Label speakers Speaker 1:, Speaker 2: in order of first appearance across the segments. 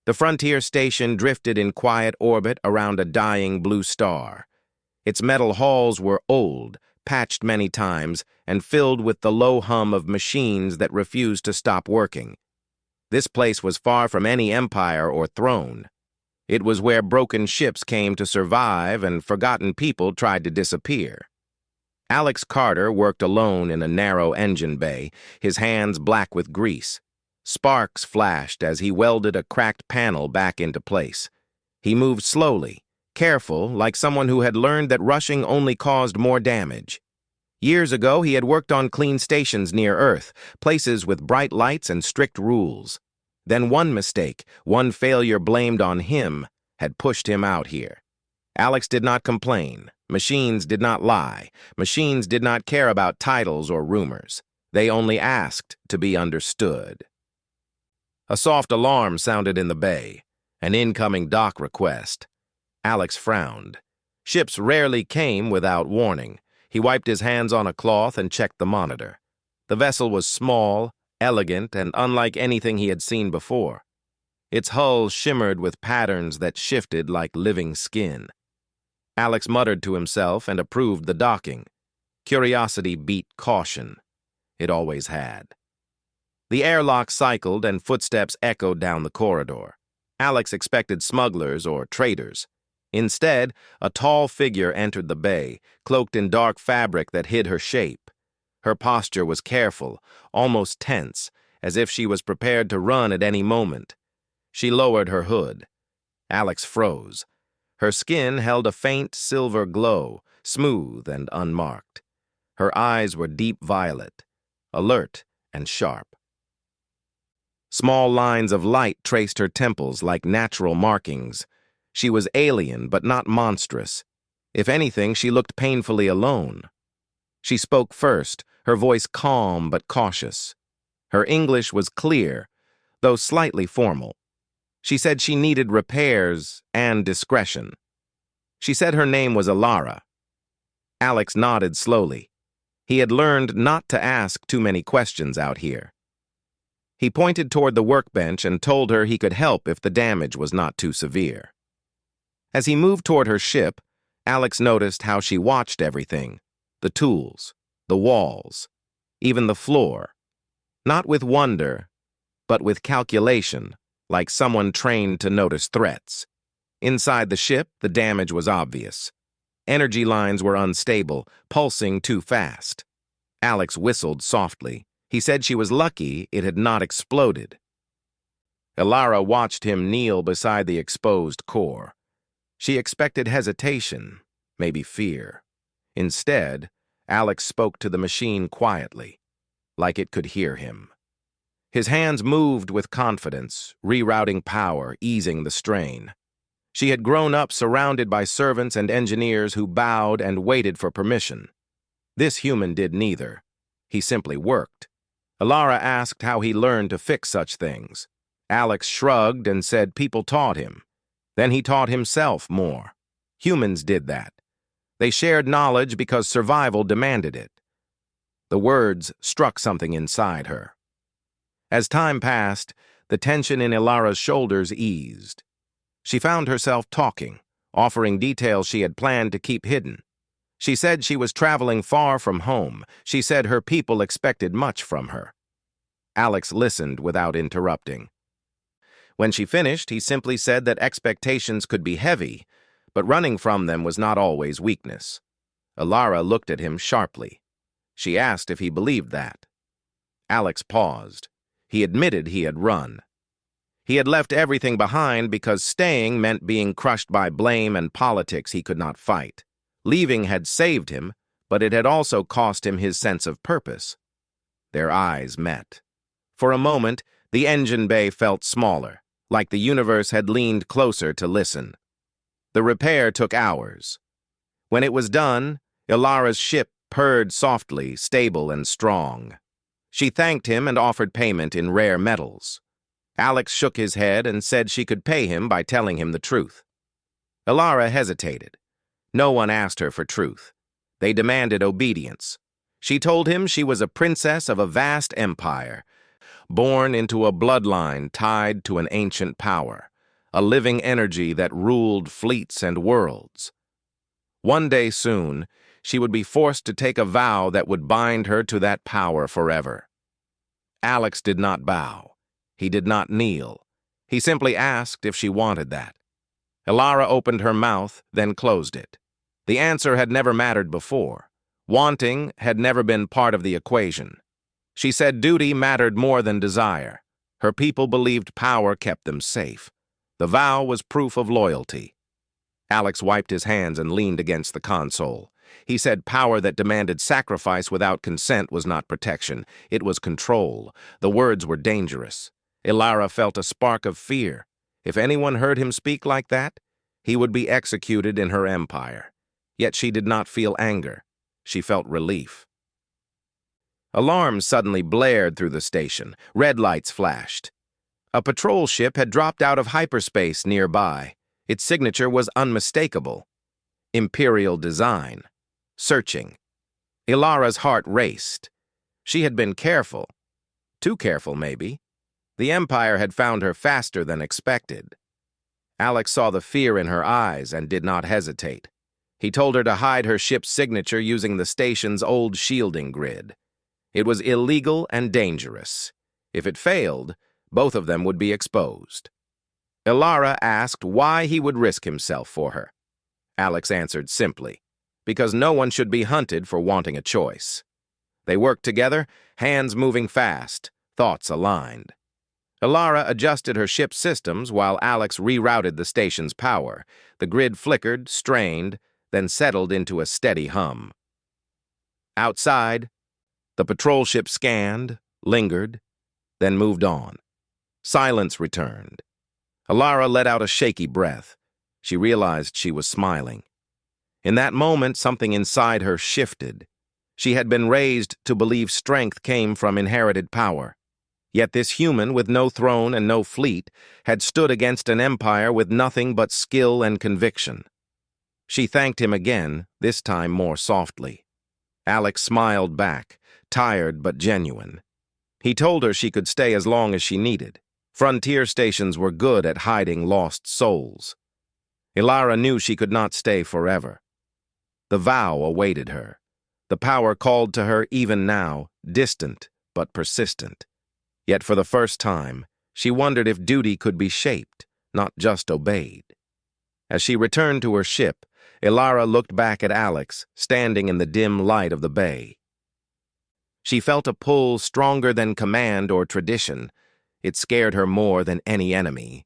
Speaker 1: The frontier station drifted in quiet orbit around a dying blue star. Its metal halls were old, patched many times, and filled with the low hum of machines that refused to stop working. This place was far from any empire or throne. It was where broken ships came to survive and forgotten people tried to disappear. Alex Carter worked alone in a narrow engine bay, his hands black with grease. Sparks flashed as he welded a cracked panel back into place. He moved slowly, careful, like someone who had learned that rushing only caused more damage. Years ago, he had worked on clean stations near Earth, places with bright lights and strict rules. Then one mistake, one failure blamed on him, had pushed him out here. Alex did not complain. Machines did not lie. Machines did not care about titles or rumors. They only asked to be understood. A soft alarm sounded in the bay, an incoming dock request. Alex frowned. Ships rarely came without warning. He wiped his hands on a cloth and checked the monitor. The vessel was small, elegant, and unlike anything he had seen before. Its hull shimmered with patterns that shifted like living skin. Alex muttered to himself and approved the docking. Curiosity beat caution. It always had. The airlock cycled and footsteps echoed down the corridor. Alex expected smugglers or traders. Instead, a tall figure entered the bay, cloaked in dark fabric that hid her shape. Her posture was careful, almost tense, as if she was prepared to run at any moment. She lowered her hood. Alex froze. Her skin held a faint silver glow, smooth and unmarked. Her eyes were deep violet, alert and sharp. Small lines of light traced her temples like natural markings. She was alien but not monstrous. If anything, she looked painfully alone. She spoke first, her voice calm but cautious. Her English was clear, though slightly formal. She said she needed repairs and discretion. She said her name was Alara. Alex nodded slowly. He had learned not to ask too many questions out here. He pointed toward the workbench and told her he could help if the damage was not too severe. As he moved toward her ship, Alex noticed how she watched everything, the tools, the walls, even the floor. Not with wonder, but with calculation, like someone trained to notice threats. Inside the ship, the damage was obvious. Energy lines were unstable, pulsing too fast. Alex whistled softly. He said she was lucky it had not exploded. Alara watched him kneel beside the exposed core. She expected hesitation, maybe fear. Instead, Alex spoke to the machine quietly, like it could hear him. His hands moved with confidence, rerouting power, easing the strain. She had grown up surrounded by servants and engineers who bowed and waited for permission. This human did neither. He simply worked. Alara asked how he learned to fix such things. Alex shrugged and said people taught him. Then he taught himself more. Humans did that. They shared knowledge because survival demanded it. The words struck something inside her. As time passed, the tension in Alara's shoulders eased. She found herself talking, offering details she had planned to keep hidden. She said she was traveling far from home. She said her people expected much from her. Alex listened without interrupting. When she finished, he simply said that expectations could be heavy, but running from them was not always weakness. Alara looked at him sharply. She asked if he believed that. Alex paused. He admitted he had run. He had left everything behind because staying meant being crushed by blame and politics he could not fight. Leaving had saved him, but it had also cost him his sense of purpose. Their eyes met. For a moment, the engine bay felt smaller, like the universe had leaned closer to listen. The repair took hours. When it was done, Ilara's ship purred softly, stable and strong. She thanked him and offered payment in rare metals. Alex shook his head and said she could pay him by telling him the truth. Alara hesitated. No one asked her for truth. They demanded obedience. She told him she was a princess of a vast empire, born into a bloodline tied to an ancient power. a living energy that ruled fleets and worlds. One day soon, she would be forced to take a vow that would bind her to that power forever. Alex did not bow. He did not kneel. He simply asked if she wanted that. Elara opened her mouth, then closed it. The answer had never mattered before. Wanting had never been part of the equation. She said duty mattered more than desire. Her people believed power kept them safe. The vow was proof of loyalty. Alex wiped his hands and leaned against the console. He said power that demanded sacrifice without consent was not protection. It was control. The words were dangerous. Elara felt a spark of fear. If anyone heard him speak like that, he would be executed in her empire. Yet she did not feel anger. She felt relief. Alarms suddenly blared through the station. Red lights flashed. A patrol ship had dropped out of hyperspace nearby. Its signature was unmistakable. Imperial design. Searching. Ilara's heart raced. She had been careful. Too careful, maybe. The Empire had found her faster than expected. Alex saw the fear in her eyes and did not hesitate. He told her to hide her ship's signature using the station's old shielding grid. It was illegal and dangerous. If it failed, both of them would be exposed. Elara asked why he would risk himself for her. Alex answered simply, because no one should be hunted for wanting a choice. They worked together, hands moving fast, thoughts aligned. Elara adjusted her ship's systems while Alex rerouted the station's power. The grid flickered, strained, then settled into a steady hum. Outside, the patrol ship scanned, lingered, then moved on. Silence returned. Elara let out a shaky breath. She realized she was smiling. In that moment, something inside her shifted. She had been raised to believe strength came from inherited power. Yet this human with no throne and no fleet had stood against an empire with nothing but skill and conviction. She thanked him again, this time more softly. Alex smiled back, tired but genuine. He told her she could stay as long as she needed. Frontier stations were good at hiding lost souls. Elara knew she could not stay forever. The vow awaited her. The power called to her even now, distant but persistent. Yet for the first time, she wondered if duty could be shaped, not just obeyed. As she returned to her ship, Elara looked back at Alex, standing in the dim light of the bay. She felt a pull stronger than command or tradition. It scared her more than any enemy.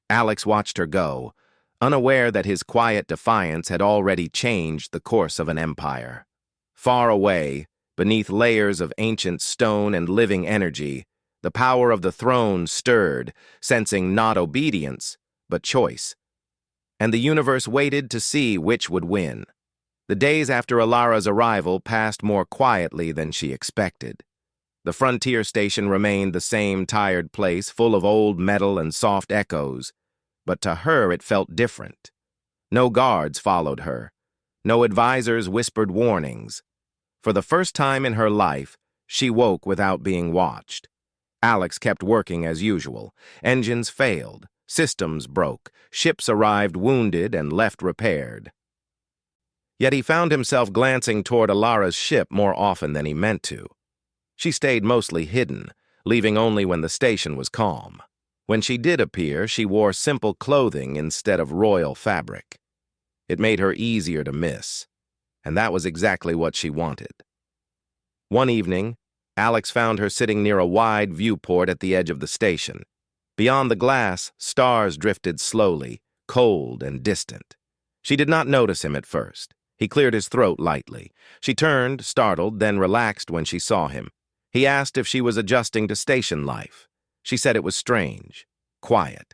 Speaker 1: Alex watched her go, unaware that his quiet defiance had already changed the course of an empire. Far away, beneath layers of ancient stone and living energy, the power of the throne stirred, sensing not obedience, but choice. And the universe waited to see which would win. The days after Elara's arrival passed more quietly than she expected. The frontier station remained the same tired place, full of old metal and soft echoes, but to her it felt different. No guards followed her. No advisors whispered warnings. For the first time in her life, she woke without being watched. Alex kept working as usual. Engines failed. Systems broke. Ships arrived wounded and left repaired. Yet he found himself glancing toward Elara's ship more often than he meant to. She stayed mostly hidden, leaving only when the station was calm. When she did appear, she wore simple clothing instead of royal fabric. It made her easier to miss, and that was exactly what she wanted. One evening, Alex found her sitting near a wide viewport at the edge of the station. Beyond the glass, stars drifted slowly, cold and distant. She did not notice him at first. He cleared his throat lightly. She turned, startled, then relaxed when she saw him. He asked if she was adjusting to station life. She said it was strange, quiet.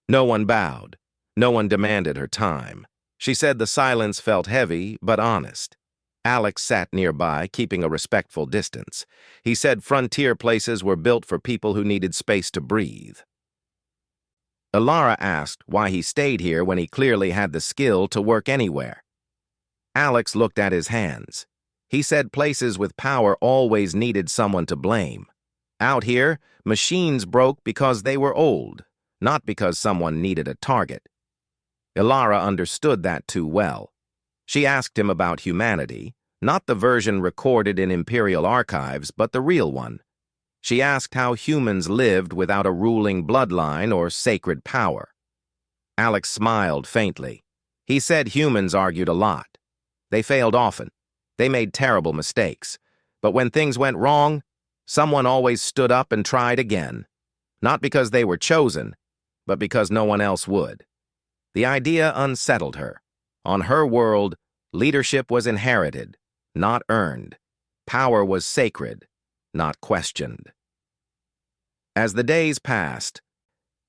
Speaker 1: No one bowed. No one demanded her time. She said the silence felt heavy, but honest. Alex sat nearby, keeping a respectful distance. He said frontier places were built for people who needed space to breathe. Elara asked why he stayed here when he clearly had the skill to work anywhere. Alex looked at his hands. He said places with power always needed someone to blame. Out here, machines broke because they were old, not because someone needed a target. Ilara understood that too well. She asked him about humanity, not the version recorded in Imperial archives, but the real one. She asked how humans lived without a ruling bloodline or sacred power. Alex smiled faintly. He said humans argued a lot. They failed often. They made terrible mistakes. But when things went wrong, someone always stood up and tried again. Not because they were chosen, but because no one else would. The idea unsettled her. On her world, leadership was inherited, not earned. Power was sacred, not questioned. As the days passed,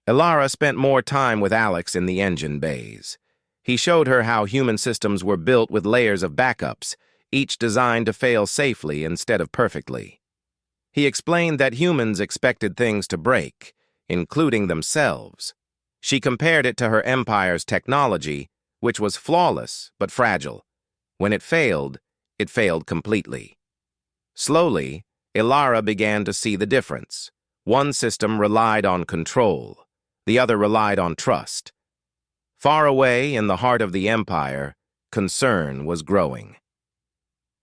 Speaker 1: Ilara spent more time with Alex in the engine bays. He showed her how human systems were built with layers of backups, each designed to fail safely instead of perfectly. He explained that humans expected things to break, including themselves. She compared it to her empire's technology, which was flawless but fragile. When it failed completely. Slowly, Ilara began to see the difference. One system relied on control. The other relied on trust. Far away in the heart of the empire, concern was growing.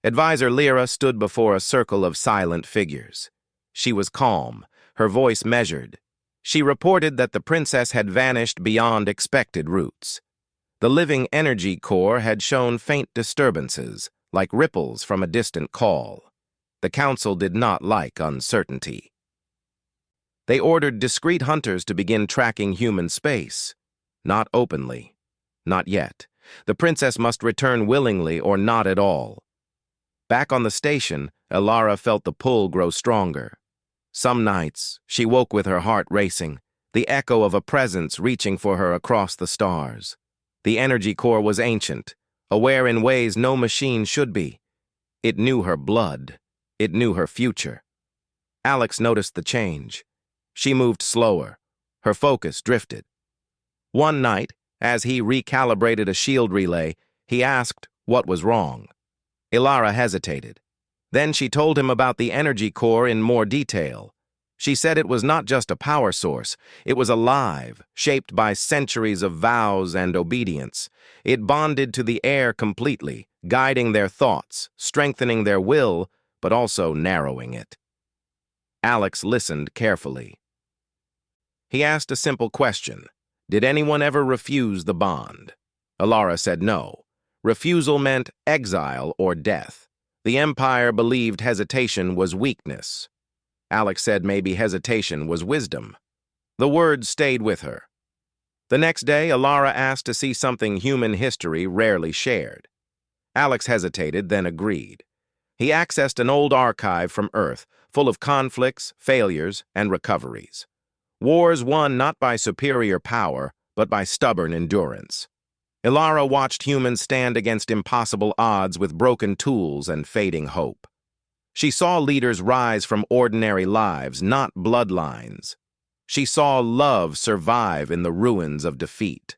Speaker 1: Advisor Lyra stood before a circle of silent figures. She was calm, her voice measured. She reported that the princess had vanished beyond expected routes. The living energy core had shown faint disturbances, like ripples from a distant call. The council did not like uncertainty. They ordered discreet hunters to begin tracking human space. Not openly. Not yet. The princess must return willingly or not at all. Back on the station, Ilara felt the pull grow stronger. Some nights, she woke with her heart racing, the echo of a presence reaching for her across the stars. The energy core was ancient, aware in ways no machine should be. It knew her blood. It knew her future. Alex noticed the change. She moved slower. Her focus drifted. One night, as he recalibrated a shield relay, he asked what was wrong. Ilara hesitated. Then she told him about the energy core in more detail. She said it was not just a power source. It was alive, shaped by centuries of vows and obedience. It bonded to the air completely, guiding their thoughts, strengthening their will, but also narrowing it. Alex listened carefully. He asked a simple question. Did anyone ever refuse the bond? Ilara said no. Refusal meant exile or death. The Empire believed hesitation was weakness. Alex said maybe hesitation was wisdom. The words stayed with her. The next day, Ilara asked to see something human history rarely shared. Alex hesitated, then agreed. He accessed an old archive from Earth, full of conflicts, failures, and recoveries. Wars won not by superior power, but by stubborn endurance. Ilara watched humans stand against impossible odds with broken tools and fading hope. She saw leaders rise from ordinary lives, not bloodlines. She saw love survive in the ruins of defeat.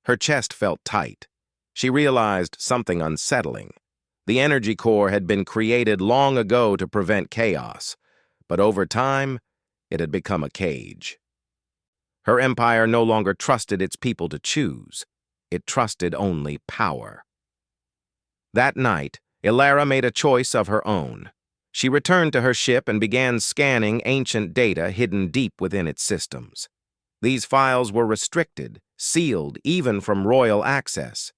Speaker 1: Her chest felt tight. She realized something unsettling. The energy core had been created long ago to prevent chaos, but over time, it had become a cage. Her empire no longer trusted its people to choose. It trusted only power. That night, Ilara made a choice of her own. She returned to her ship and began scanning ancient data hidden deep within its systems. These files were restricted, sealed even from royal access.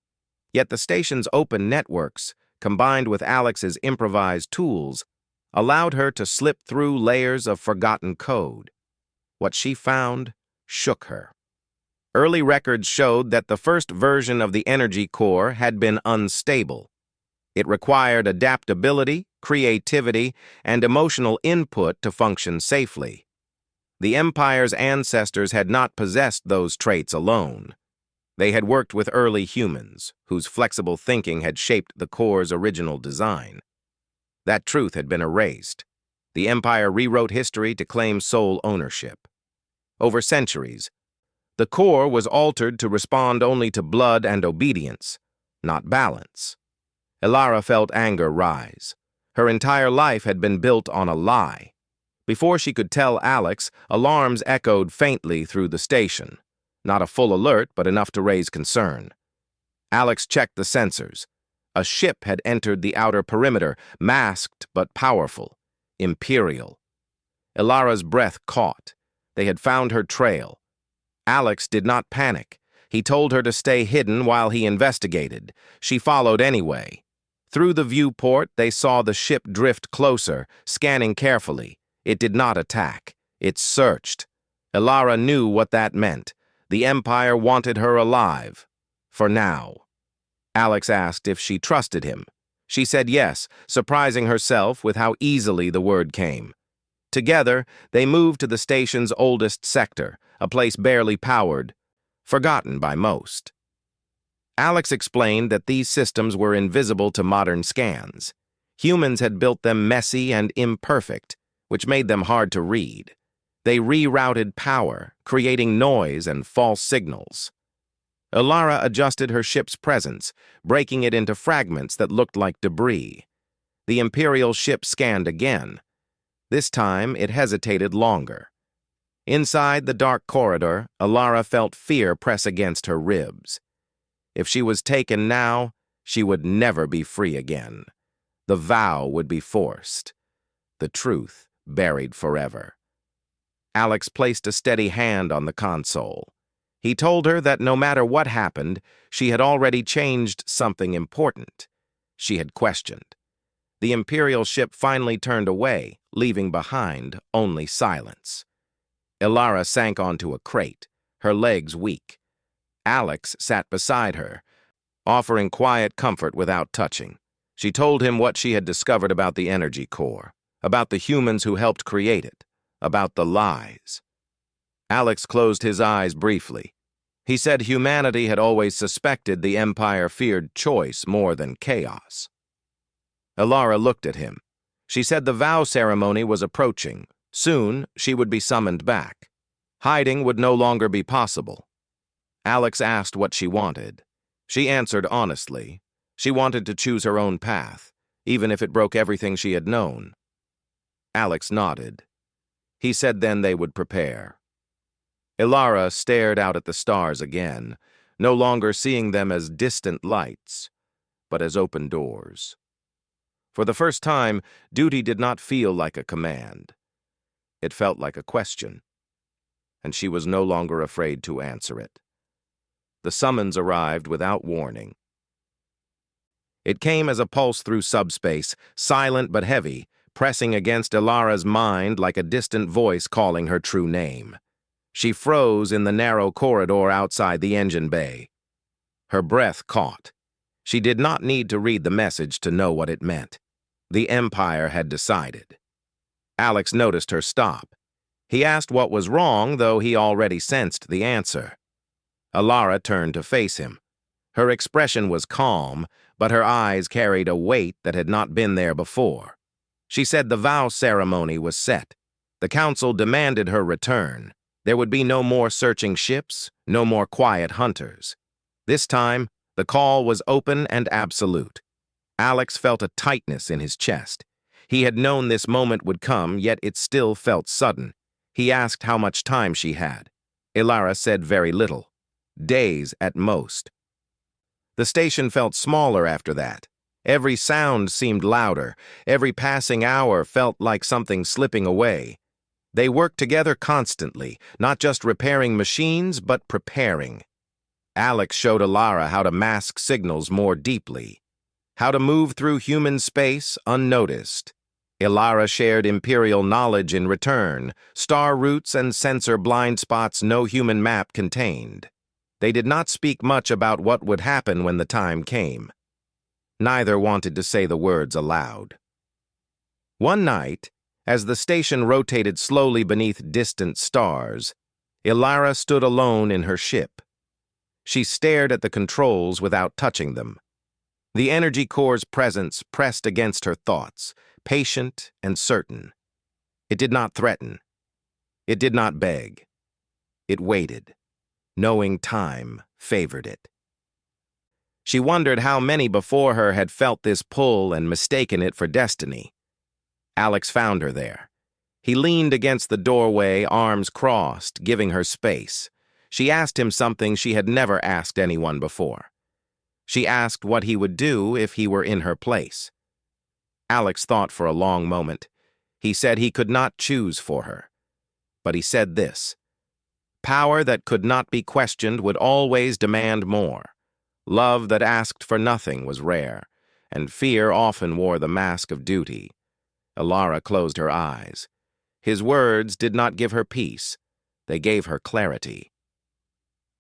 Speaker 1: Yet the station's open networks, combined with Alex's improvised tools, allowed her to slip through layers of forgotten code. What she found shook her. Early records showed that the first version of the energy core had been unstable. It required adaptability, creativity, and emotional input to function safely. The Empire's ancestors had not possessed those traits alone. They had worked with early humans, whose flexible thinking had shaped the core's original design. That truth had been erased. The Empire rewrote history to claim sole ownership. Over centuries, the core was altered to respond only to blood and obedience, not balance. Ilara felt anger rise. Her entire life had been built on a lie. Before she could tell Alex, alarms echoed faintly through the station. Not a full alert, but enough to raise concern. Alex checked the sensors. A ship had entered the outer perimeter, masked but powerful. Imperial. Ilara's breath caught. They had found her trail. Alex did not panic. He told her to stay hidden while he investigated. She followed anyway. Through the viewport, they saw the ship drift closer, scanning carefully. It did not attack. It searched. Ilara knew what that meant. The Empire wanted her alive. For now. Alex asked if she trusted him. She said yes, surprising herself with how easily the word came. Together, they moved to the station's oldest sector, a place barely powered, forgotten by most. Alex explained that these systems were invisible to modern scans. Humans had built them messy and imperfect, which made them hard to read. They rerouted power, creating noise and false signals. Ilara adjusted her ship's presence, breaking it into fragments that looked like debris. The Imperial ship scanned again. This time, it hesitated longer. Inside the dark corridor, Ilara felt fear press against her ribs. If she was taken now, she would never be free again. The vow would be forced. The truth buried forever. Alex placed a steady hand on the console. He told her that no matter what happened, she had already changed something important. She had questioned. The Imperial ship finally turned away, leaving behind only silence. Ilara sank onto a crate, her legs weak. Alex sat beside her, offering quiet comfort without touching. She told him what she had discovered about the energy core, about the humans who helped create it, about the lies. Alex closed his eyes briefly. He said humanity had always suspected the Empire feared choice more than chaos. Ilara looked at him. She said the vow ceremony was approaching. Soon, she would be summoned back. Hiding would no longer be possible. Alex asked what she wanted. She answered honestly. She wanted to choose her own path, even if it broke everything she had known. Alex nodded. He said then they would prepare. Ilara stared out at the stars again, no longer seeing them as distant lights, but as open doors. For the first time, duty did not feel like a command. It felt like a question, and she was no longer afraid to answer it. The summons arrived without warning. It came as a pulse through subspace, silent but heavy, pressing against Ilara's mind like a distant voice calling her true name. She froze in the narrow corridor outside the engine bay. Her breath caught. She did not need to read the message to know what it meant. The Empire had decided. Alex noticed her stop. He asked what was wrong, though he already sensed the answer. Ilara turned to face him. Her expression was calm, but her eyes carried a weight that had not been there before. She said the vow ceremony was set. The council demanded her return. There would be no more searching ships, no more quiet hunters. This time, the call was open and absolute. Alex felt a tightness in his chest. He had known this moment would come, yet it still felt sudden. He asked how much time she had. Ilara said very little. Days at most. The station felt smaller after that. Every sound seemed louder. Every passing hour felt like something slipping away. They worked together constantly, not just repairing machines, but preparing. Alex showed Ilara how to mask signals more deeply, how to move through human space unnoticed. Ilara shared Imperial knowledge in return, star routes and sensor blind spots no human map contained. They did not speak much about what would happen when the time came. Neither wanted to say the words aloud. One night, as the station rotated slowly beneath distant stars, Ilara stood alone in her ship. She stared at the controls without touching them. The energy core's presence pressed against her thoughts, patient and certain. It did not threaten. It did not beg. It waited, knowing time favored it. She wondered how many before her had felt this pull and mistaken it for destiny. Alex found her there. He leaned against the doorway, arms crossed, giving her space. She asked him something she had never asked anyone before. She asked what he would do if he were in her place. Alex thought for a long moment. He said he could not choose for her. But he said this: power that could not be questioned would always demand more. Love that asked for nothing was rare, and fear often wore the mask of duty. Elara closed her eyes. His words did not give her peace. They gave her clarity.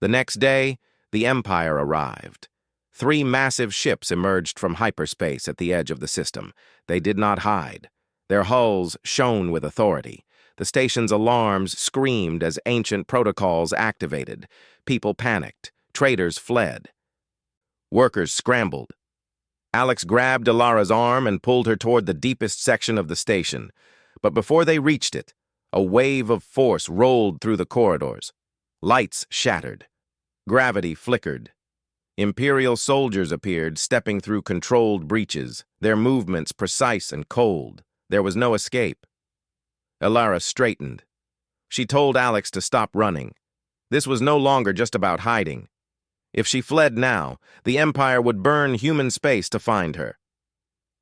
Speaker 1: The next day, the Empire arrived. 3 massive ships emerged from hyperspace at the edge of the system. They did not hide. Their hulls shone with authority. The station's alarms screamed as ancient protocols activated. People panicked. Traders fled. Workers scrambled. Alex grabbed Elara's arm and pulled her toward the deepest section of the station. But before they reached it, a wave of force rolled through the corridors. Lights shattered. Gravity flickered. Imperial soldiers appeared, stepping through controlled breaches, their movements precise and cold. There was no escape. Elara straightened. She told Alex to stop running. This was no longer just about hiding. If she fled now, the Empire would burn human space to find her.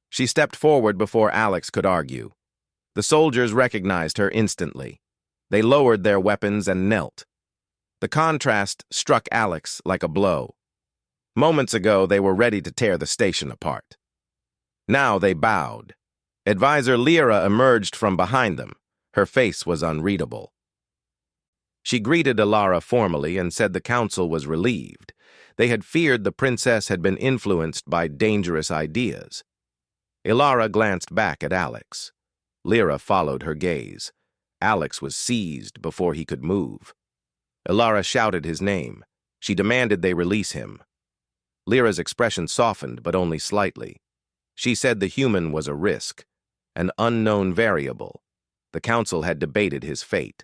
Speaker 1: She stepped forward before Alex could argue. The soldiers recognized her instantly. They lowered their weapons and knelt. The contrast struck Alex like a blow. Moments ago, they were ready to tear the station apart. Now they bowed. Advisor Lyra emerged from behind them. Her face was unreadable. She greeted Elara formally and said the council was relieved. They had feared the princess had been influenced by dangerous ideas. Elara glanced back at Alex. Lyra followed her gaze. Alex was seized before he could move. Elara shouted his name. She demanded they release him. Lyra's expression softened, but only slightly. She said the human was a risk, an unknown variable. The council had debated his fate.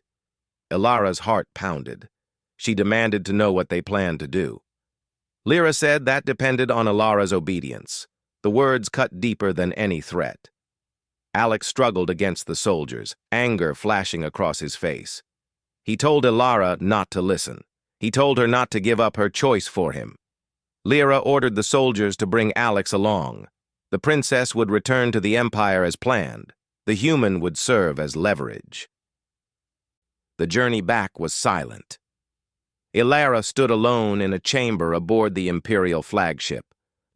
Speaker 1: Elara's heart pounded. She demanded to know what they planned to do. Lyra said that depended on Elara's obedience. The words cut deeper than any threat. Alex struggled against the soldiers, anger flashing across his face. He told Elara not to listen. He told her not to give up her choice for him. Lyra ordered the soldiers to bring Alex along. The princess would return to the Empire as planned. The human would serve as leverage. The journey back was silent. Elara stood alone in a chamber aboard the Imperial flagship.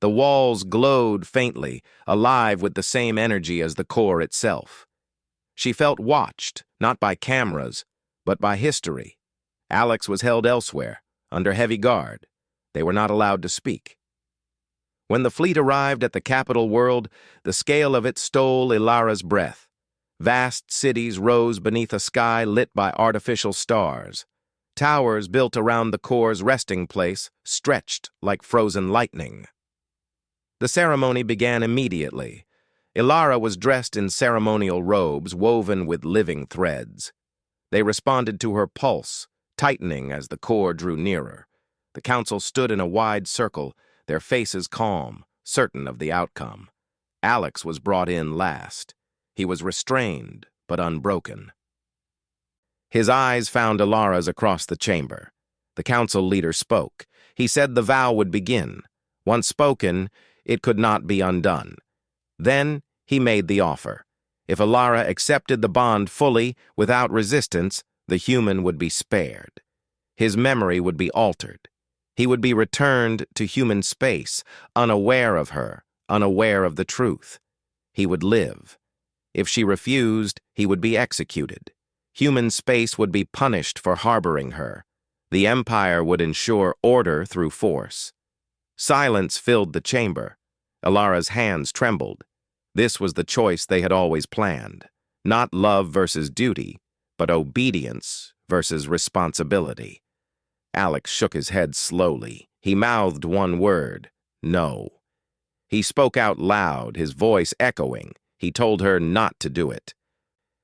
Speaker 1: The walls glowed faintly, alive with the same energy as the core itself. She felt watched, not by cameras, but by history. Alex was held elsewhere, under heavy guard. They were not allowed to speak. When the fleet arrived at the capital world, the scale of it stole Elara's breath. Vast cities rose beneath a sky lit by artificial stars. Towers built around the core's resting place stretched like frozen lightning. The ceremony began immediately. Elara was dressed in ceremonial robes woven with living threads. They responded to her pulse, tightening as the core drew nearer. The council stood in a wide circle, their faces calm, certain of the outcome. Alex was brought in last. He was restrained, but unbroken. His eyes found Elara's across the chamber. The council leader spoke. He said the vow would begin. Once spoken, it could not be undone. Then he made the offer. If Elara accepted the bond fully, without resistance, the human would be spared. His memory would be altered. He would be returned to human space, unaware of her, unaware of the truth. He would live. If she refused, he would be executed. Human space would be punished for harboring her. The Empire would ensure order through force. Silence filled the chamber. Elara's hands trembled. This was the choice they had always planned. Not love versus duty, but obedience versus responsibility. Alex shook his head slowly. He mouthed one word: no. He spoke out loud, his voice echoing. He told her not to do it.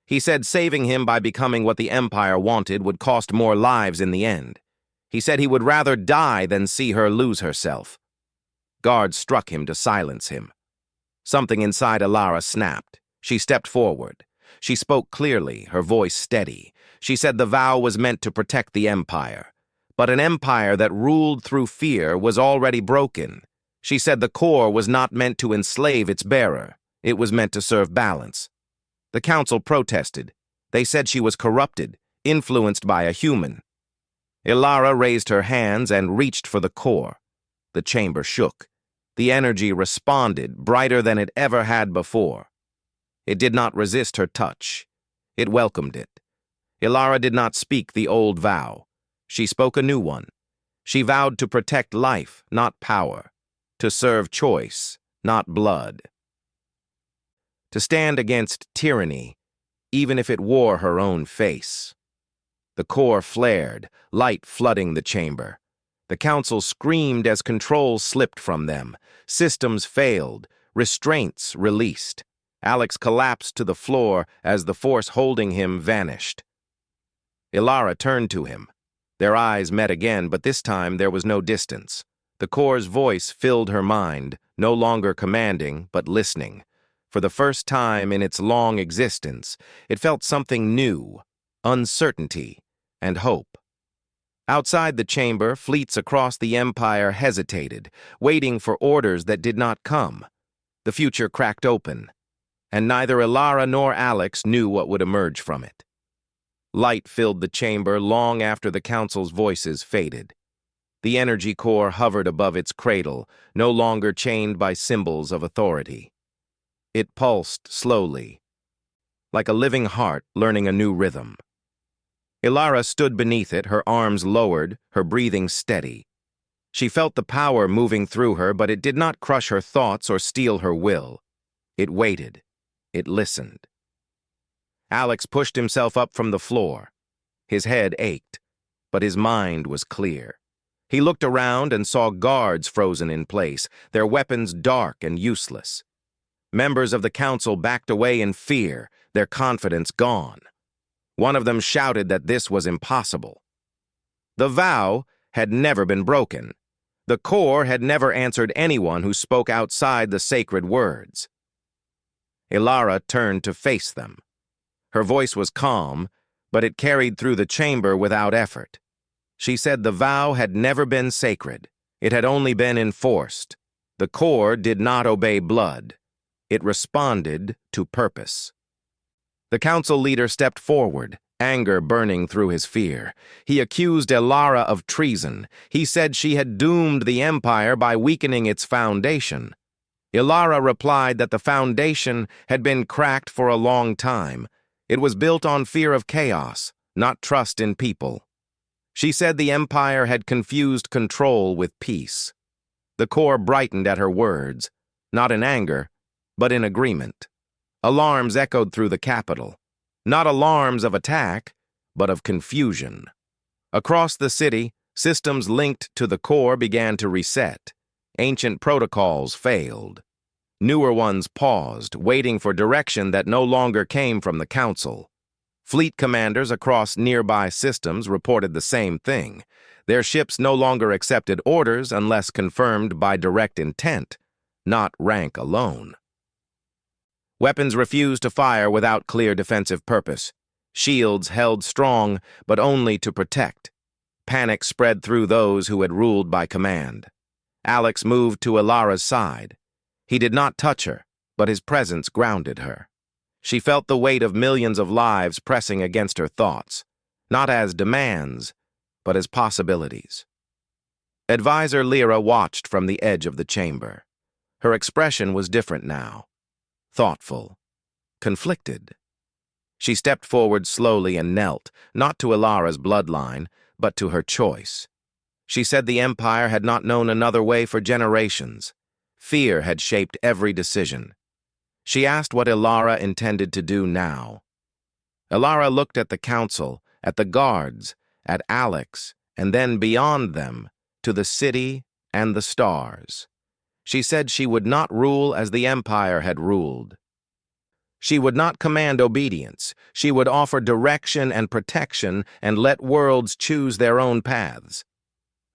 Speaker 1: He said saving him by becoming what the Empire wanted would cost more lives in the end. He said he would rather die than see her lose herself. Guards struck him to silence him. Something inside Elara snapped. She stepped forward. She spoke clearly, her voice steady. She said the vow was meant to protect the empire. But an empire that ruled through fear was already broken. She said the core was not meant to enslave its bearer. It was meant to serve balance. The council protested. They said she was corrupted, influenced by a human. Ilara raised her hands and reached for the core. The chamber shook. The energy responded, brighter than it ever had before. It did not resist her touch. It welcomed it. Ilara did not speak the old vow. She spoke a new one. She vowed to protect life, not power. To serve choice, not blood. To stand against tyranny, even if it wore her own face. The core flared, light flooding the chamber. The council screamed as control slipped from them. Systems failed, restraints released. Alex collapsed to the floor as the force holding him vanished. Ilara turned to him. Their eyes met again, but this time there was no distance. The core's voice filled her mind, no longer commanding, but listening. For the first time in its long existence, it felt something new, uncertainty, and hope. Outside the chamber, fleets across the empire hesitated, waiting for orders that did not come. The future cracked open, and neither Ilara nor Alex knew what would emerge from it. Light filled the chamber long after the council's voices faded. The energy core hovered above its cradle, no longer chained by symbols of authority. It pulsed slowly, like a living heart learning a new rhythm. Ilara stood beneath it, her arms lowered, her breathing steady. She felt the power moving through her, but it did not crush her thoughts or steal her will. It waited. It listened. Alex pushed himself up from the floor. His head ached, but his mind was clear. He looked around and saw guards frozen in place, their weapons dark and useless. Members of the council backed away in fear, their confidence gone. One of them shouted that this was impossible. The vow had never been broken. The core had never answered anyone who spoke outside the sacred words. Ilara turned to face them. Her voice was calm, but it carried through the chamber without effort. She said the vow had never been sacred. It had only been enforced. The core did not obey blood. It responded to purpose. The council leader stepped forward, anger burning through his fear. He accused Ilara of treason. He said she had doomed the empire by weakening its foundation. Ilara replied that the foundation had been cracked for a long time. It was built on fear of chaos, not trust in people. She said the empire had confused control with peace. The core brightened at her words, not in anger, but in agreement. Alarms echoed through the capital. Not alarms of attack, but of confusion. Across the city, systems linked to the core began to reset. Ancient protocols failed. Newer ones paused, waiting for direction that no longer came from the council. Fleet commanders across nearby systems reported the same thing. Their ships no longer accepted orders unless confirmed by direct intent, not rank alone. Weapons refused to fire without clear defensive purpose. Shields held strong, but only to protect. Panic spread through those who had ruled by command. Alex moved to Ilara's side. He did not touch her, but his presence grounded her. She felt the weight of millions of lives pressing against her thoughts, not as demands, but as possibilities. Advisor Lyra watched from the edge of the chamber. Her expression was different now. Thoughtful, conflicted. She stepped forward slowly and knelt, not to Ilara's bloodline, but to her choice. She said the empire had not known another way for generations. Fear had shaped every decision. She asked what Ilara intended to do now. Ilara looked at the council, at the guards, at Alex, and then beyond them, to the city and the stars. She said she would not rule as the empire had ruled. She would not command obedience. She would offer direction and protection and let worlds choose their own paths.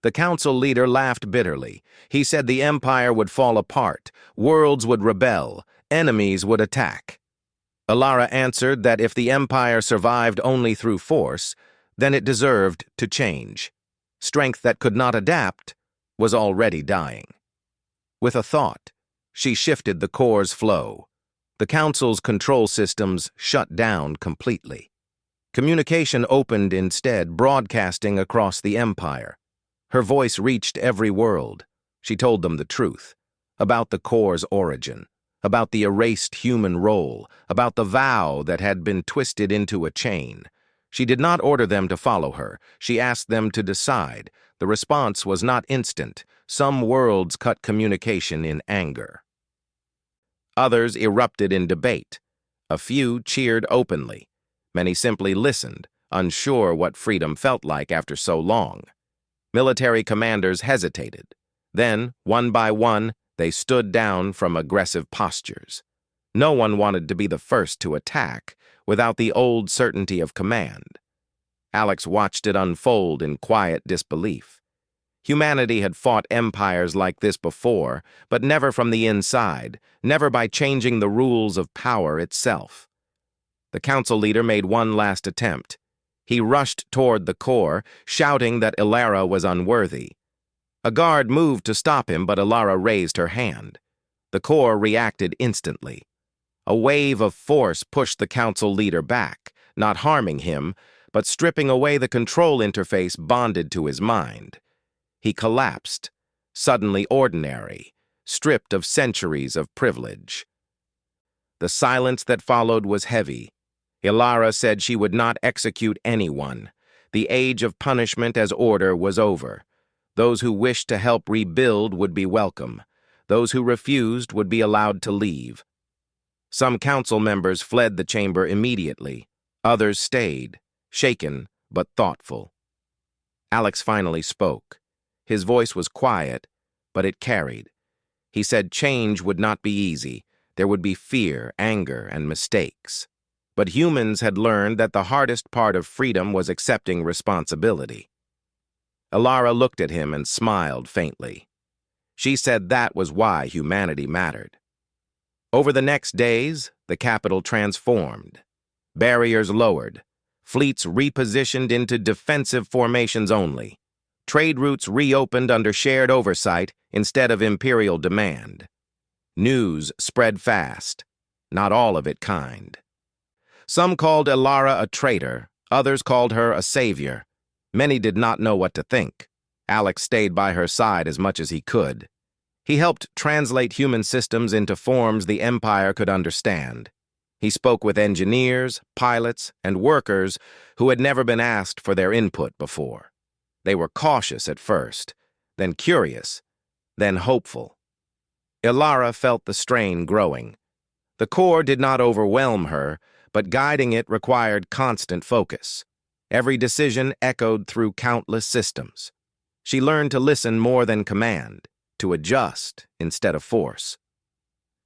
Speaker 1: The council leader laughed bitterly. He said the empire would fall apart, worlds would rebel, enemies would attack. Alara answered that if the Empire survived only through force, then it deserved to change. Strength that could not adapt was already dying. With a thought, she shifted the core's flow. The Council's control systems shut down completely. Communication opened instead, broadcasting across the Empire. Her voice reached every world. She told them the truth, about the core's origin, about the erased human role, about the vow that had been twisted into a chain. She did not order them to follow her. She asked them to decide. The response was not instant. Some worlds cut communication in anger. Others erupted in debate. A few cheered openly. Many simply listened, unsure what freedom felt like after so long. Military commanders hesitated. Then, one by one, they stood down from aggressive postures. No one wanted to be the first to attack without the old certainty of command. Alex watched it unfold in quiet disbelief. Humanity had fought empires like this before, but never from the inside, never by changing the rules of power itself. The council leader made one last attempt. He rushed toward the core, shouting that Alara was unworthy. A guard moved to stop him, but Alara raised her hand. The core reacted instantly. A wave of force pushed the council leader back, not harming him, but stripping away the control interface bonded to his mind. He collapsed, suddenly ordinary, stripped of centuries of privilege. The silence that followed was heavy. Alara said she would not execute anyone. The age of punishment as order was over. Those who wished to help rebuild would be welcome. Those who refused would be allowed to leave. Some council members fled the chamber immediately. Others stayed, shaken but thoughtful. Alex finally spoke. His voice was quiet, but it carried. He said change would not be easy. There would be fear, anger, and mistakes. But humans had learned that the hardest part of freedom was accepting responsibility. Alara looked at him and smiled faintly. She said that was why humanity mattered. Over the next days, the capital transformed. Barriers lowered. Fleets repositioned into defensive formations only. Trade routes reopened under shared oversight instead of imperial demand. News spread fast, not all of it kind. Some called Alara a traitor, others called her a savior. Many did not know what to think. Alex stayed by her side as much as he could. He helped translate human systems into forms the Empire could understand. He spoke with engineers, pilots, and workers who had never been asked for their input before. They were cautious at first, then curious, then hopeful. Alara felt the strain growing. The core did not overwhelm her, but guiding it required constant focus. Every decision echoed through countless systems. She learned to listen more than command, to adjust instead of force.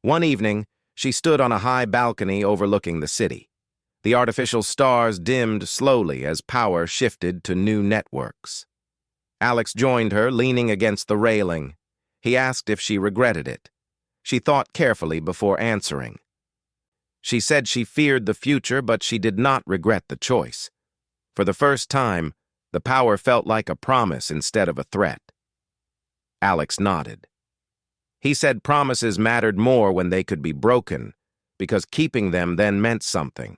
Speaker 1: One evening, she stood on a high balcony overlooking the city. The artificial stars dimmed slowly as power shifted to new networks. Alex joined her, leaning against the railing. He asked if she regretted it. She thought carefully before answering. She said she feared the future, but she did not regret the choice. For the first time, the power felt like a promise instead of a threat. Alex nodded. He said promises mattered more when they could be broken, because keeping them then meant something.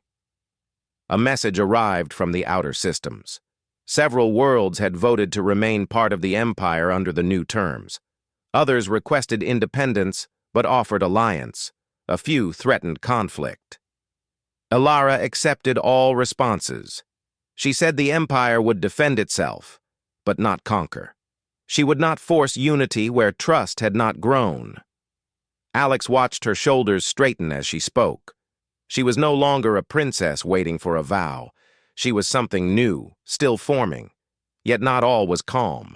Speaker 1: A message arrived from the outer systems. Several worlds had voted to remain part of the Empire under the new terms. Others requested independence, but offered alliance. A few threatened conflict. Alara accepted all responses. She said the Empire would defend itself, but not conquer. She would not force unity where trust had not grown. Alex watched her shoulders straighten as she spoke. She was no longer a princess waiting for a vow. She was something new, still forming. Yet not all was calm.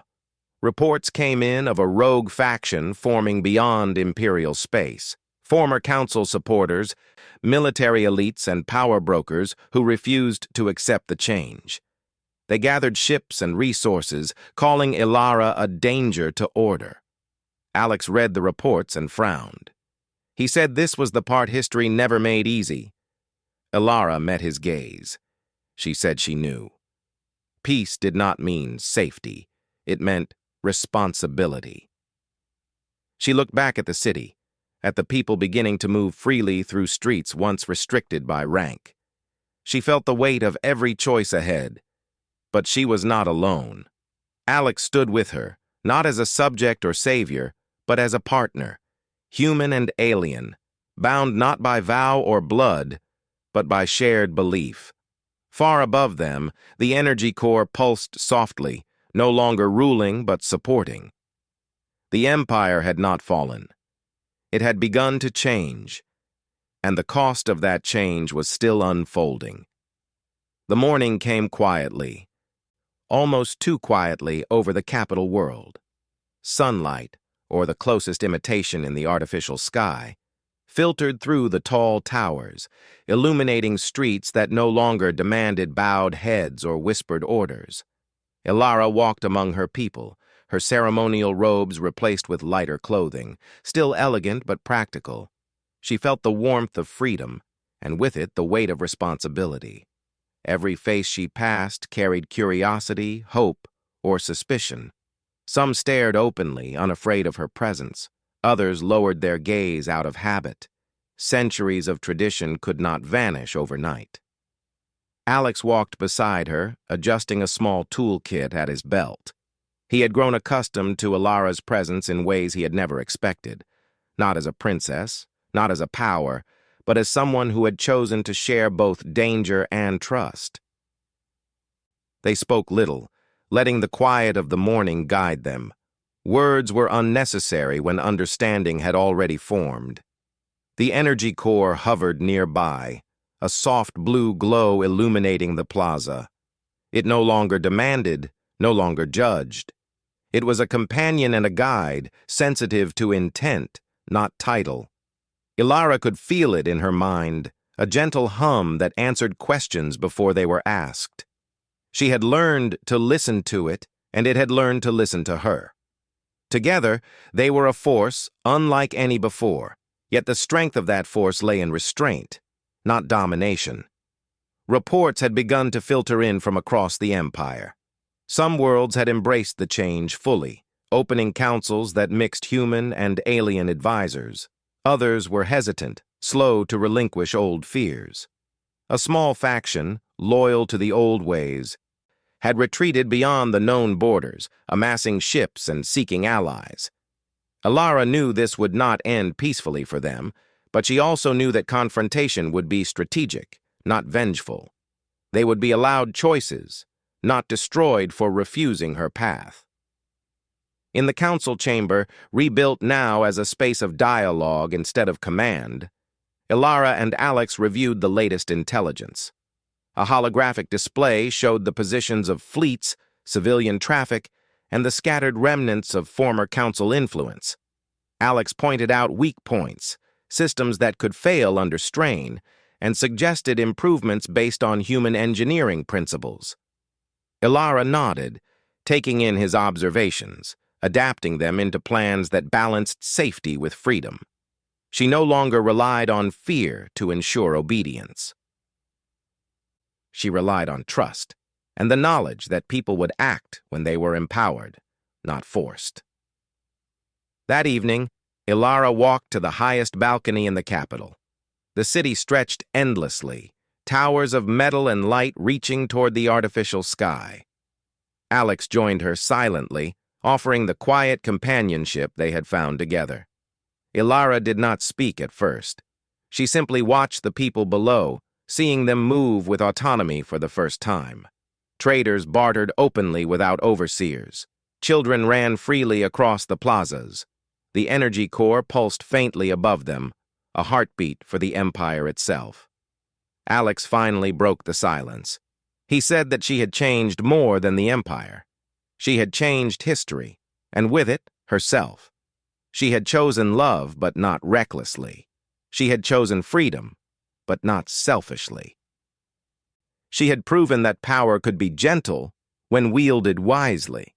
Speaker 1: Reports came in of a rogue faction forming beyond imperial space. Former council supporters, military elites, and power brokers who refused to accept the change. They gathered ships and resources, calling Alara a danger to order. Alex read the reports and frowned. He said this was the part history never made easy. Ilara met his gaze. She said she knew. Peace did not mean safety. It meant responsibility. She looked back at the city, at the people beginning to move freely through streets once restricted by rank. She felt the weight of every choice ahead, but she was not alone. Alex stood with her, not as a subject or savior, but as a partner, human and alien, bound not by vow or blood, but by shared belief. Far above them, the energy core pulsed softly, no longer ruling but supporting. The Empire had not fallen. It had begun to change, and the cost of that change was still unfolding. The morning came quietly, almost too quietly over the capital world. Sunlight, or the closest imitation in the artificial sky, filtered through the tall towers, illuminating streets that no longer demanded bowed heads or whispered orders. Ilara walked among her people, her ceremonial robes replaced with lighter clothing, still elegant but practical. She felt the warmth of freedom, and with it the weight of responsibility. Every face she passed carried curiosity, hope, or suspicion. Some stared openly, unafraid of her presence. Others lowered their gaze out of habit. Centuries of tradition could not vanish overnight. Alex walked beside her, adjusting a small toolkit at his belt. He had grown accustomed to Ilara's presence in ways he had never expected, not as a princess, not as a power, but as someone who had chosen to share both danger and trust. They spoke little, letting the quiet of the morning guide them. Words were unnecessary when understanding had already formed. The energy core hovered nearby, a soft blue glow illuminating the plaza. It no longer demanded, no longer judged. It was a companion and a guide, sensitive to intent, not title. Ilara could feel it in her mind, a gentle hum that answered questions before they were asked. She had learned to listen to it, and it had learned to listen to her. Together, they were a force unlike any before, yet the strength of that force lay in restraint, not domination. Reports had begun to filter in from across the Empire. Some worlds had embraced the change fully, opening councils that mixed human and alien advisors. Others were hesitant, slow to relinquish old fears. A small faction, loyal to the old ways, had retreated beyond the known borders, amassing ships and seeking allies. Ilara knew this would not end peacefully for them, but she also knew that confrontation would be strategic, not vengeful. They would be allowed choices, not destroyed for refusing her path. In the council chamber, rebuilt now as a space of dialogue instead of command, Ilara and Alex reviewed the latest intelligence. A holographic display showed the positions of fleets, civilian traffic, and the scattered remnants of former council influence. Alex pointed out weak points, systems that could fail under strain, and suggested improvements based on human engineering principles. Ilara nodded, taking in his observations, adapting them into plans that balanced safety with freedom. She no longer relied on fear to ensure obedience. She relied on trust, and the knowledge that people would act when they were empowered, not forced. That evening, Ilara walked to the highest balcony in the capital. The city stretched endlessly, towers of metal and light reaching toward the artificial sky. Alex joined her silently, offering the quiet companionship they had found together. Ilara did not speak at first. She simply watched the people below, seeing them move with autonomy for the first time. Traders bartered openly without overseers. Children ran freely across the plazas. The energy core pulsed faintly above them, a heartbeat for the Empire itself. Alex finally broke the silence. He said that she had changed more than the Empire. She had changed history, and with it, herself. She had chosen love, but not recklessly. She had chosen freedom, but not selfishly. She had proven that power could be gentle when wielded wisely.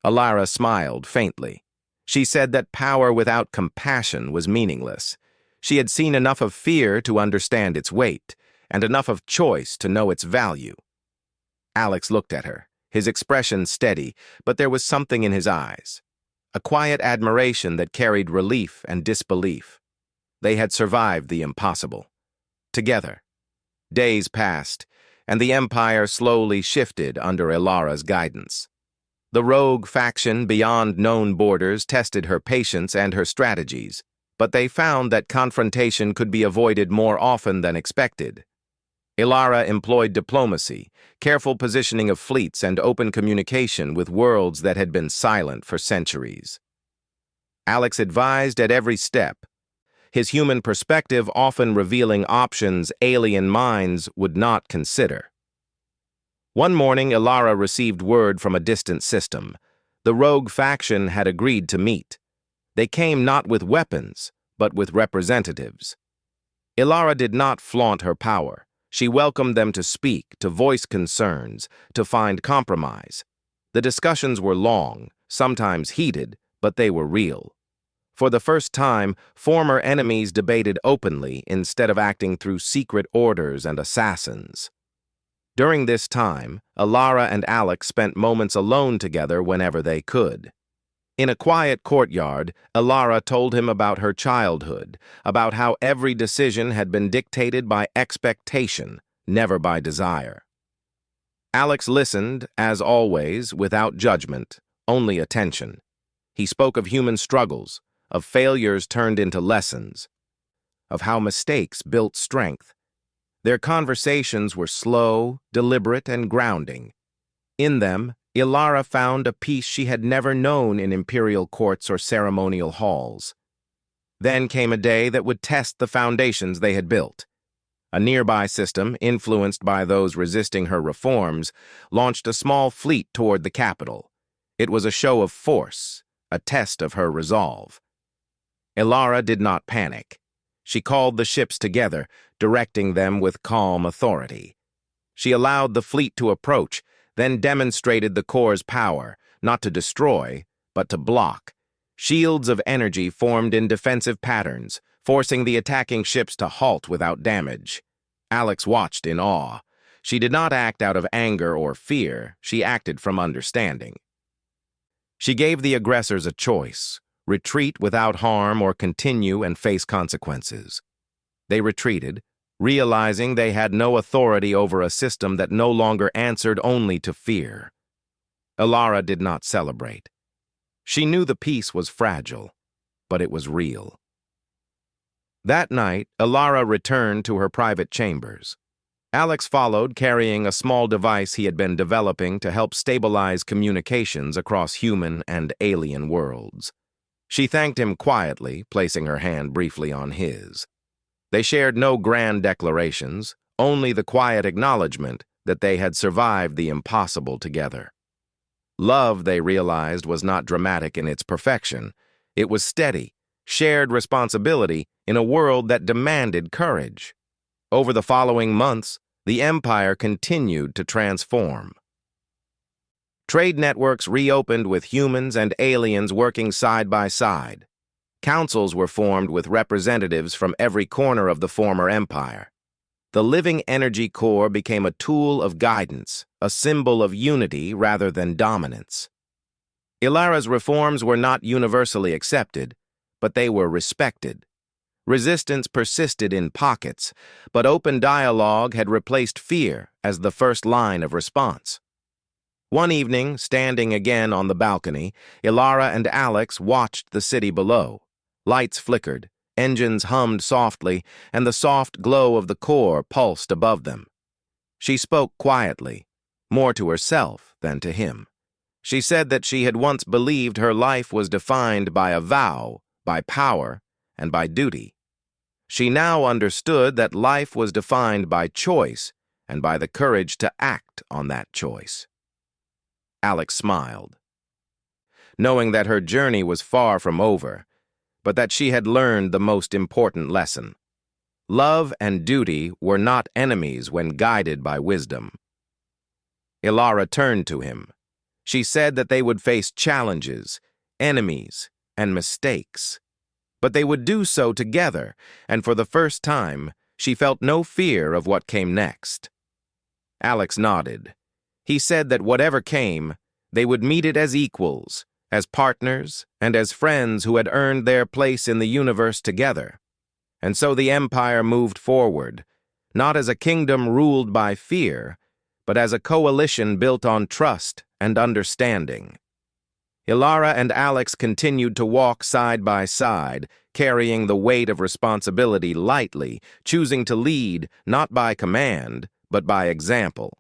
Speaker 1: Ilara smiled faintly. She said that power without compassion was meaningless. She had seen enough of fear to understand its weight, and enough of choice to know its value. Alex looked at her, his expression steady, but there was something in his eyes. A quiet admiration that carried relief and disbelief. They had survived the impossible. Together. Days passed, and the Empire slowly shifted under Ilara's guidance. The rogue faction beyond known borders tested her patience and her strategies, but they found that confrontation could be avoided more often than expected. Ilara employed diplomacy, careful positioning of fleets, and open communication with worlds that had been silent for centuries. Alex advised at every step, his human perspective often revealing options alien minds would not consider. One morning, Ilara received word from a distant system. The rogue faction had agreed to meet. They came not with weapons, but with representatives. Ilara did not flaunt her power. She welcomed them to speak, to voice concerns, to find compromise. The discussions were long, sometimes heated, but they were real. For the first time, former enemies debated openly instead of acting through secret orders and assassins. During this time, Ilara and Alex spent moments alone together whenever they could. In a quiet courtyard, Ilara told him about her childhood, about how every decision had been dictated by expectation, never by desire. Alex listened, as always, without judgment, only attention. He spoke of human struggles, of failures turned into lessons, of how mistakes built strength. Their conversations were slow, deliberate, and grounding. In them, Ilara found a peace she had never known in imperial courts or ceremonial halls. Then came a day that would test the foundations they had built. A nearby system, influenced by those resisting her reforms, launched a small fleet toward the capital. It was a show of force, a test of her resolve. Ilara did not panic. She called the ships together, directing them with calm authority. She allowed the fleet to approach, then demonstrated the core's power, not to destroy, but to block. Shields of energy formed in defensive patterns, forcing the attacking ships to halt without damage. Alex watched in awe. She did not act out of anger or fear, she acted from understanding. She gave the aggressors a choice: retreat without harm or continue and face consequences. They retreated, realizing they had no authority over a system that no longer answered only to fear. Ilara did not celebrate. She knew the peace was fragile, but it was real. That night, Ilara returned to her private chambers. Alex followed, carrying a small device he had been developing to help stabilize communications across human and alien worlds. She thanked him quietly, placing her hand briefly on his. They shared no grand declarations, only the quiet acknowledgement that they had survived the impossible together. Love, they realized, was not dramatic in its perfection. It was steady, shared responsibility in a world that demanded courage. Over the following months, the Empire continued to transform. Trade networks reopened with humans and aliens working side by side. Councils were formed with representatives from every corner of the former empire. The living energy core became a tool of guidance, a symbol of unity rather than dominance. Ilara's reforms were not universally accepted, but they were respected. Resistance persisted in pockets, but open dialogue had replaced fear as the first line of response. One evening, standing again on the balcony, Ilara and Alex watched the city below. Lights flickered, engines hummed softly, and the soft glow of the core pulsed above them. She spoke quietly, more to herself than to him. She said that she had once believed her life was defined by a vow, by power, and by duty. She now understood that life was defined by choice and by the courage to act on that choice. Alex smiled, knowing that her journey was far from over, but that she had learned the most important lesson. Love and duty were not enemies when guided by wisdom. Ilara turned to him. She said that they would face challenges, enemies, and mistakes. But they would do so together, and for the first time, she felt no fear of what came next. Alex nodded. He said that whatever came, they would meet it as equals, as partners, and as friends who had earned their place in the universe together. And so the Empire moved forward, not as a kingdom ruled by fear, but as a coalition built on trust and understanding. Ilara and Alex continued to walk side by side, carrying the weight of responsibility lightly, choosing to lead not by command, but by example.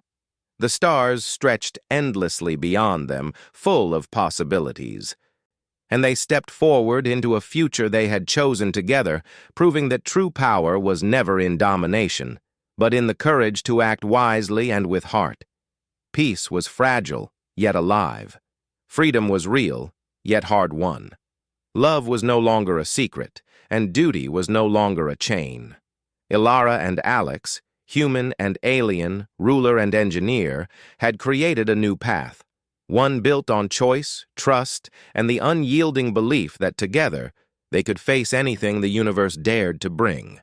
Speaker 1: The stars stretched endlessly beyond them, full of possibilities. And they stepped forward into a future they had chosen together, proving that true power was never in domination, but in the courage to act wisely and with heart. Peace was fragile, yet alive. Freedom was real, yet hard-won. Love was no longer a secret, and duty was no longer a chain. Ilara and Alex, human and alien, ruler and engineer, had created a new path, one built on choice, trust, and the unyielding belief that together they could face anything the universe dared to bring.